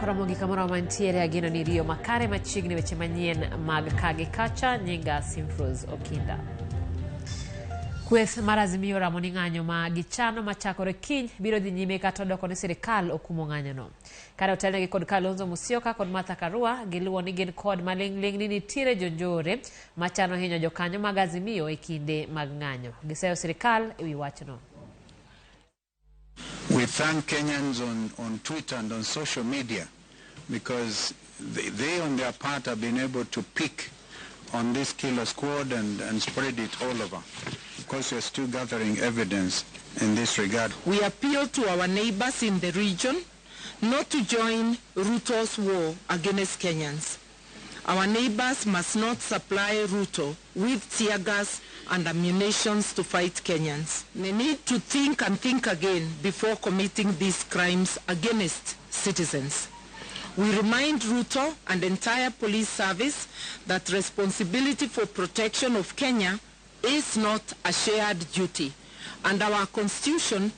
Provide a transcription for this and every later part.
Ramogi kamoro mantiere ageno ni Rio makare machiegni weche manyien mag kagi kacha nyinga Simfros Okinda. Kweth mar Azimio ramo ni ng'anyo ma gichano machakore kiny biro dhi nyime kata doko ni sirikal okumo ng'anyono. Kare otelnegi kod Kalonzo Musyoka kod Martha Karua giluwo ni gin kod maling'ling ni nitiere jonjore machano hinyo jokanyo mag Azimio e kinde mag ng'anyo. Giseyo sirikal e wi wachno. We thank Kenyans on Twitter and on social media because they on their part have been able to pick on this killer squad and spread it all over. Of course, we are still gathering evidence in this regard. We appeal to our neighbors in the region not to join Ruto's war against Kenyans. Our neighbors must not supply Ruto with tear gas and ammunition to fight Kenyans. They need to think and think again before committing these crimes against citizens. We remind Ruto and the entire police service that responsibility for protection of Kenya is not a shared duty. Under our constitution,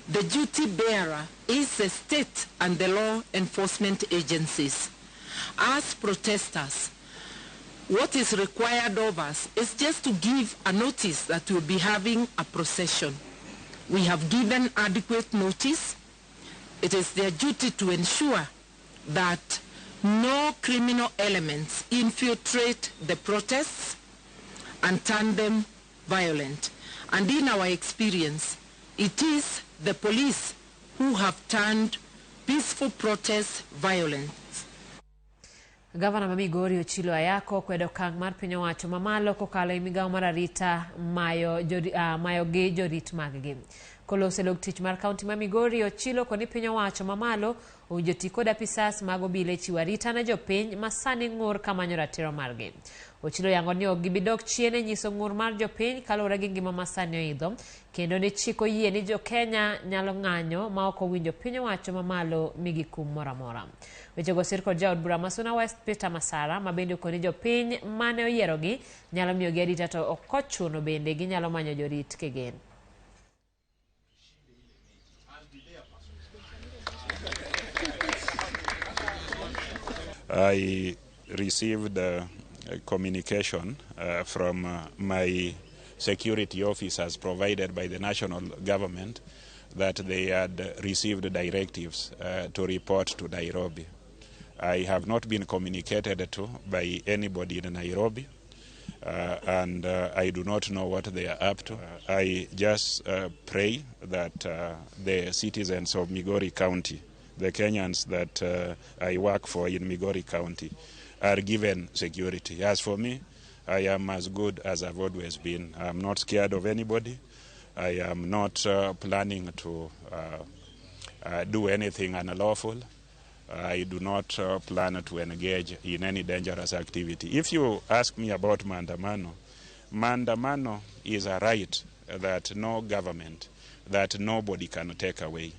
the duty bearer is the state and the law enforcement agencies. As protesters, what is required of us is just to give a notice that we'll be having a procession. We have given adequate notice. It is their duty to ensure that no criminal elements infiltrate the protests and turn them violent. And in our experience, it is the police who have turned peaceful protests violent. Gavana Migori Ochilo Ayako kwedo kang mar piny owacho mamalo kokalo e migawo mar arita mayo gi jorit mag-gi. Kolose log tich mar kaunti ma Migori Ochilo koni piny owacho mamalo owinjo kod apisas mag obila e chiwo arita ne jopiny ma sani ng'ur kamanyo ratiro margi. Ochilo yango ni ok gibidok chien e nyiso ng'ur mar jopiny kaluwore gi ngima masani oidho kendo ni chik oyie ni Jo-Kenya nyalo ng'anyo ma ok owinjo piny owacho mamalo migi kum moro amora. Wechego sir kod jaod bura Masuna West Peter Masara ma bende okoni jopiny mane oyierogi nyalo miyogi arita to ok ochuno bende ginyalo manyo jorit kegen. I received a communication from my security officers provided by the national government that they had received directives to report to Nairobi. I have not been communicated to by anybody in Nairobi, and I do not know what they are up to. I just pray that the citizens of Migori County, the Kenyans that I work for in Migori County, are given security. As for me, I am as good as I've always been. I'm not scared of anybody. I am not planning to do anything unlawful. I do not plan to engage in any dangerous activity. If you ask me about Mandamano, Mandamano is a right that no government, that nobody can take away.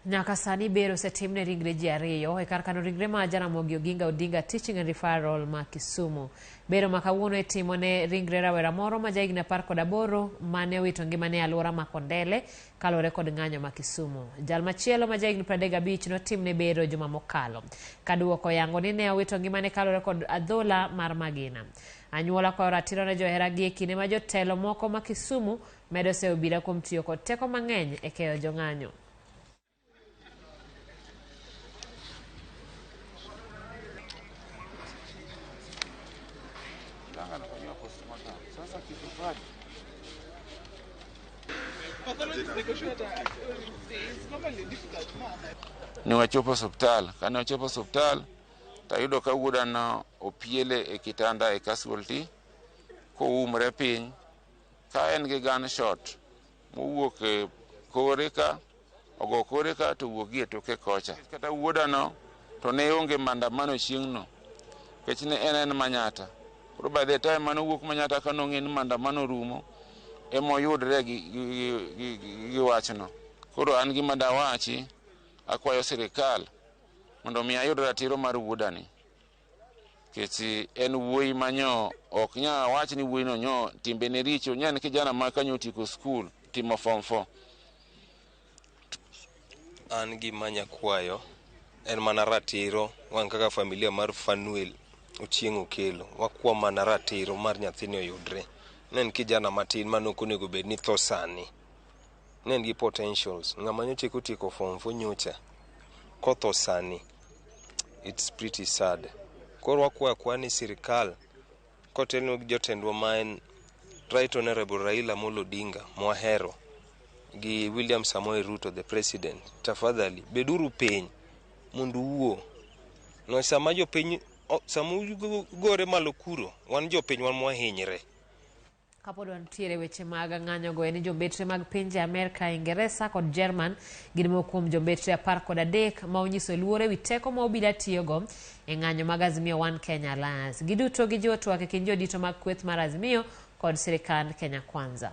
Nyaka sani bero setimne ringre ji ariyo e karkano ringre ma Ramogi Oginga Odinga Teaching and Referral ma Kisumu. Bero ma kawuono itimo ne ringre rawera moro ma jahigni 18 mane owito ngimane e alwora ma Kondele kaluwore kod ng'anyo ma Kisumu. Jal machielo ma jahigni 35 notimne bero juma mokalo. Kaduoko yango ni ne owito ngimane kaluwore kod adhola mar Magina. Anyuola kwa ratiro ne joheragi e kinde ma jotelo moko ma Kisumu medo se obila kuom tiyo kod teko mang'eny e keyo jong'anyo. Ni wachopo hospital, kani wachopo hospital tayudo ka wuoda na opiele e kitanda e casualty ko umre piny ka en gi gunshot mowuok e kore ka ogo kore ka to wuok gi toke kocha. Kata wuoda no to ne onge Mandamano chieng'no kech ne en Manyata. Koro by the time mano wuok Manyata ka nong'e ni Mandamano rumo emo yudre gi wachno. Koro an gi madawachi akwayo sirikal mondo mi ayud ratiro mar wuodani. Kech en wuoyi manyo ok nya wach ni wuoyi no nyo timbe ne richo, nyan kijana ma kanyo tiko school timo form 4. an gi manya kwayo en mana ratiro wan kaka familia mar Fanuel Ochieng' Okelo wakwa mana ratiro mar nyathini oyudre. Nen kijana matin manokonego bed ni tho sani. Nen gi potentials. Ng'ama nyocha kotieko form 4 nyocha kotho sani. It's pretty sad. Koro wakwa ni sirikal kotelno gi jotendwa ma en Right Honorable Raila Amolo Odinga mwahero gi William Samoei Ruto the president, tafadhali beduru piny mundu uo. No sama jopiny samu gore malo kuro wan jopiny wan mwahinyre. Kapod wantiere weche mag ng'anyo go en jombetre mag pinje Amerika, Ingeresa kod Jerman gin moko kuom jombetre 13 ma onyiso luore wi teko ma obila tiyogo e ng'anyo mag Azimio One Kenya Alliance. Giduto gijiwo twak e kind jodito mag kweth mar Azimio kod sirikand Kenya Kwanza.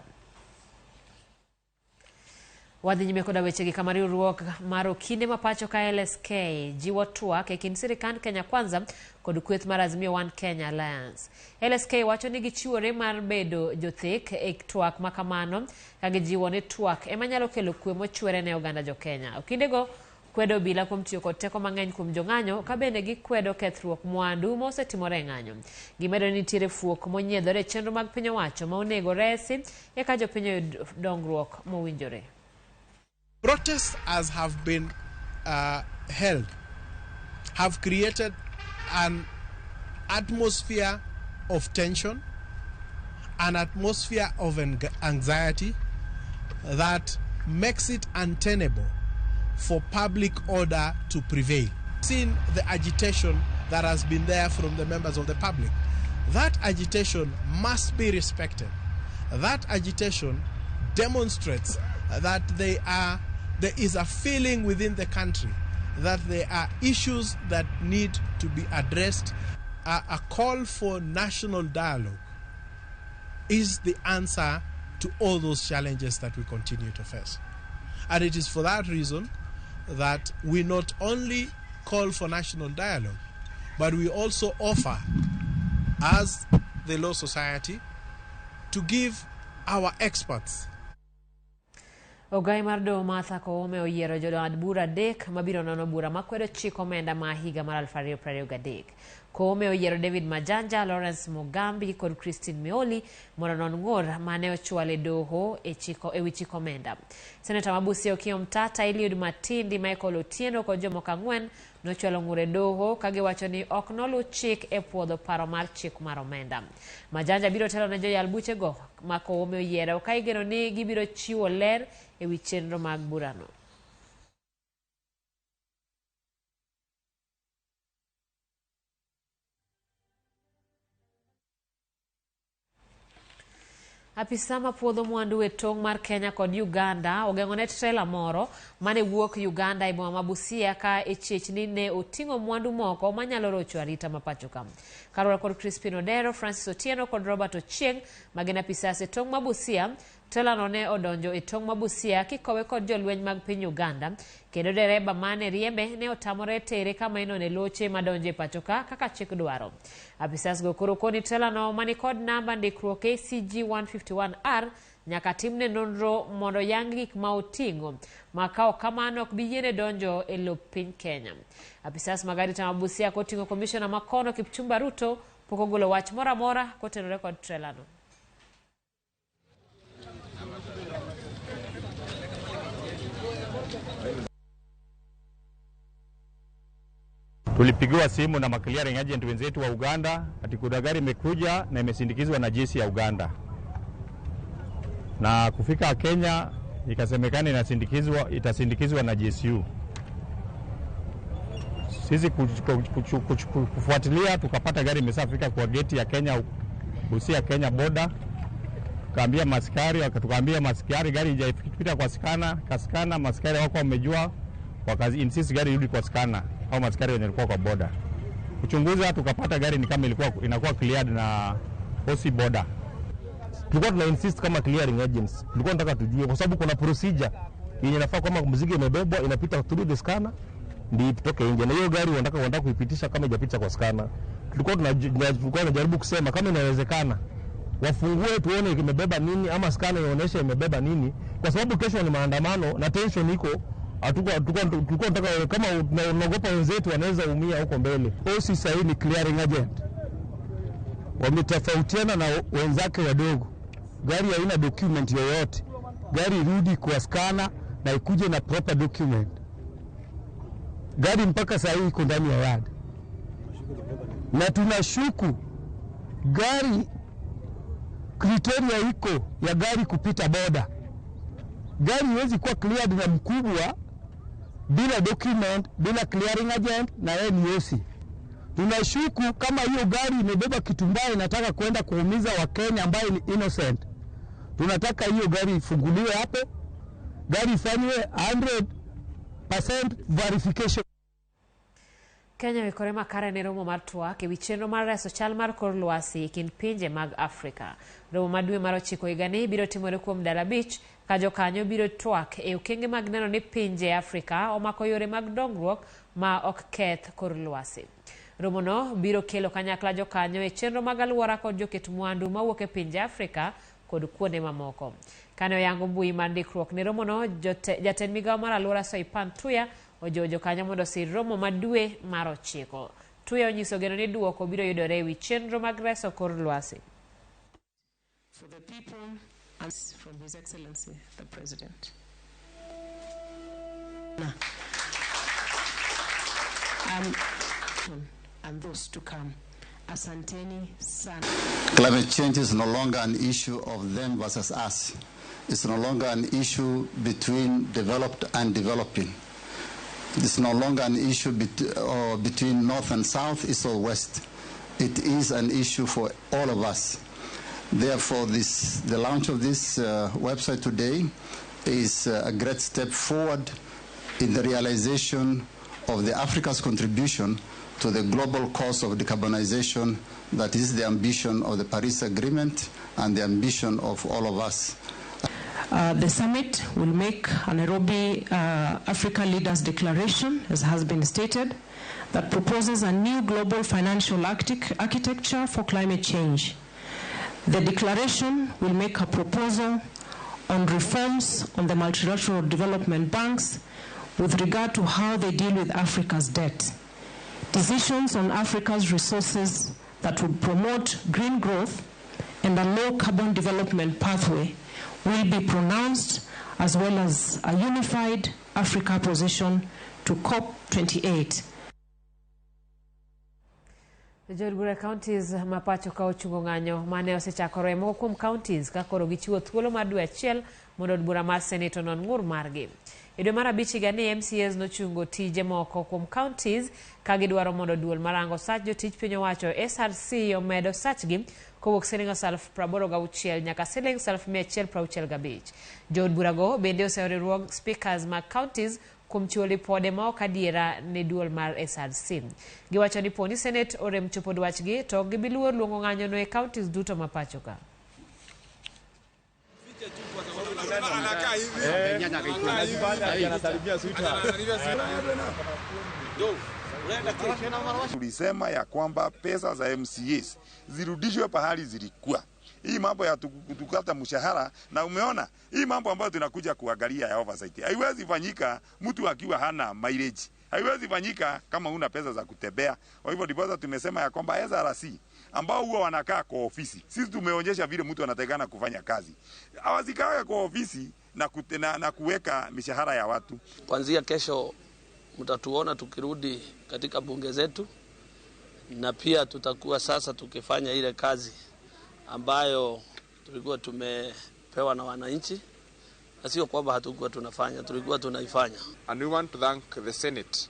Wadhi nyime koda weche gi kama riwruok mar okinde mapacho ka LSK jiwo twak e kind sirikand Kenya Kwanza kod kweth mar Azimio One Kenya Alliance. LSK wacho ni gichiwore mar bedo jothek e twak makamano ka gijiwo ni twak ema nyalo kelo kwe mochwere ne oganda jo Kenya. Okindego kwedo obila kuom tiyo kod teko mang'eny kuom jong'anyo ka bende gikwedo kethruok mwandu ma osetimore e ng'anyo. Gimedo ni nitiere fuok monyiedhore e chenro mag piny owacho ma onego resi eka jopiny oyud dongruok mowinjore. Protests as have been held have created an atmosphere of tension, an atmosphere of anxiety that makes it untenable for public order to prevail. Seen the agitation that has been there from the members of the public. That agitation must be respected. That agitation demonstrates that there is a feeling within the country that there are issues that need to be addressed. A call for national dialogue is the answer to all those challenges that we continue to face. And it is for that reason that we not only call for national dialogue, but we also offer, as the Law Society, to give our experts. Ogai mar doho Martha Koome oyiero jodad bura 3 mabiro nono bura makwedo chik omenda ma higa mar 2023. Koome oyiero David Majanja, Lawrence Mugambi kod Christine Mioli mondo non ng'ur mane ochwale doho e wi chik omenda. Seneta Mabusia Okiya Mtata, Eliud Matindi, Michael Otieno kod jomoko 4 nochwalo ng'ur e doho ka giwacho ni ok noluw chik e puodho paro mar chik mar omenda. Majanja biro telo ne joyal buchego ma Koome oyiero ka igeno ni gibiro chiwo ler e wi chenro mag burano. Apisa mapuodho mwandu e tong' mar Kenya kod Uganda ogeng'one trela moro mane wuok Uganda e boma ma Busia ka e chechni ne oting'o mwandu moko manyalo rocho arita ma pacho ka. Karora kod Crispin Odero, Francis Otieno kod Robert Ochieng magin apisas e tong' ma Busia. Trela no ne odonjo e tong' ma Busia kikowe kod jolweny mag piny Uganda kendo dereba mane riembe ne otamore tere kama inone loche madonjo e pacho ka kaka chik dwaro. Apisas go koro koni trela no mani kod namba ndikruok KCG 151R nyaka timne nonro mondo yang gik ma oting'o ma kao kamano ok biyiene donjo e lop piny Kenya. Apisas magarita ma Busia koting'o komishona makono Kipchumba Ruto pok ogolo wach moro amora kotenore kod trela no. Tulipigiwa simu na clearing agent wenzetu wa Uganda ati kuna gari imekuja na imesindikizwa na jeshi ya Uganda. Na kufika Kenya ikasemekana itasindikizwa na GSU. Sisi kufuatilia tukapata gari imesafika kwa geti ya Kenya, Busia Kenya border. Tukaambia maskari gari haijapita kwa skana, maskari wako wamejua wakazi insist gari irudi kwa skana au maskari wenye walikuwa kwa border. Kuchunguza tukapata gari ni kama inakuwa cleared na OC border. Tulikuwa tuna insist kama clearing agents. Tulikuwa tunataka tujue kwa sababu kuna procedure yenye inafaa kama mzigo imebebwa inapita through the scanner ndio itoke nje. Na hiyo gari wanataka kuipitisha kama haijapita kwa scanner. Tulikuwa tunajaribu kusema kama inawezekana wafungue tuone imebeba nini ama scanner ionyeshe imebeba nini, kwa sababu kesho ni maandamano na tension iko Tulikuwa tunataka kama unaogopa wenzetu wanaweza umia huko mbele. Osi sasa ni clearing agent. Wametofautiana na wenzake wadogo. Gari haina document yoyote. Gari irudi kwa skana na ikuje na proper document. Gari mpaka sasa iko ndani ya yard. Na tunashuku gari kriteria iko ya gari kupita boda. Gari haiwezi kuwa cleared na mkubwa bila document, bila clearing agent na yeye ni OC. Tunashuku kama hiyo gari imebeba kitu mbaya inataka kwenda kuumiza Wakenya ambaye ni innocent. Tunataka hiyo gari ifunguliwe hapo. Gari ifanywe 100% verification. Kenya wikore makare ne romo mar twak ewi chenro mar reso chal mar kor lwasi kind pinje mag Afrika. Romo madwe mar 9 higani biro timore kuom dala beach ka jokanyo biro twak e okenge mag neno ni pinje Afrika omako yore mag dongruok ma ok keth kor lwasi. Romo no biro kelo kanyakla jokanyo e chenro mag alwora kod joket mwandu mawuok e pinje Afrika kod kuonde mamoko. Kane oyango mbui mar ndikruok ne romo no, jatend migawo mar alwora Soipan Tuya ojojo kanyo mondo sir romo madwe mar 9. Tuya onyiso geno ni duoko biro yudore ewi chenro mag reso kor lwasi. For the people and from His Excellency the President. And those to come. Asanteni sana. Climate change is no longer an issue of them versus us. It's no longer an issue between developed and developing. It's no longer an issue between north and south, east or west. It is an issue for all of us. Therefore, the launch of this website today is a great step forward in the realization of the Africa's contribution to the global cause of decarbonization that is the ambition of the Paris Agreement and the ambition of all of us. The summit will make a Nairobi Africa Leaders Declaration, as has been stated, that proposes a new global financial architecture for climate change. The declaration will make a proposal on reforms on the multilateral development banks with regard to how they deal with Africa's debt. Decisions on Africa's resources that would promote green growth and a low carbon development pathway will be pronounced, as well as a unified Africa position to COP28. Jodbura counties mapacho ka ochungo ng'anyo mane osechakore moko kuom counties ka koro gichiwo thuolo mar dwe achiel mondo od bura mar Senate non ng'ur margi. E dwe mar abich higani MCAs nochungo tije moko kuom counties ka gidwaro mondo duol marango sach jotich piny owacho SRC omedo sachgi kowuok siling 86,000 nyaka siling 165,000. Jood burago bende oseriwruog speakers mag counties kuom chiwo lipode ma ok adiera ne duol mar SRC. Giwacho ni poni Senate orem chopo dwachgi to gibiluor luongo ng'anyo no e counties duto mapacho ka. Tulisema ya kwamba pesa za MCAs zirudishwe pahali zilikuwa. Hii mambo ya tukata mshahara, na umeona hii mambo ambayo tunakuja kuangalia ya oversight. Haiwezi fanyika mtu akiwa hana mileage. Haiwezi fanyika kama una pesa za kutembea. Kwa hivyo ndipo tumesema ya kwamba SRC ambao huwa wanakaa kwa ofisi. Sisi tumeonyesha vile mtu anatakana kufanya kazi. Hawazikae kwa ofisi na kuweka mishahara ya watu. Kuanzia kesho mtatuona tukirudi katika bunge zetu, na pia tutakuwa sasa tukifanya ile kazi ambayo tulikuwa tumepewa na wananchi, na sio kwamba hatukuwa tunafanya, tulikuwa tunaifanya. And we want to thank the Senate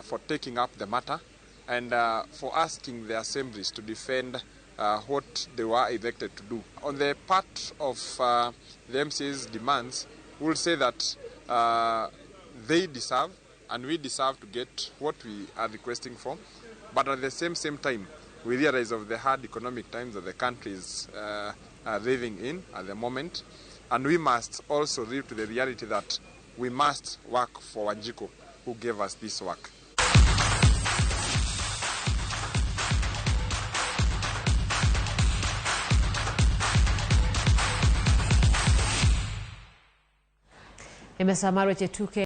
for taking up the matter and for asking the assemblies to defend what they were elected to do. On the part of the MCA's demands, we'll say that they deserve and we deserve to get what we are requesting for. But at the same time, we realize of the hard economic times that the country is living in at the moment. And we must also live to the reality that we must work for Wanjiko, who gave us this work. Weche tuke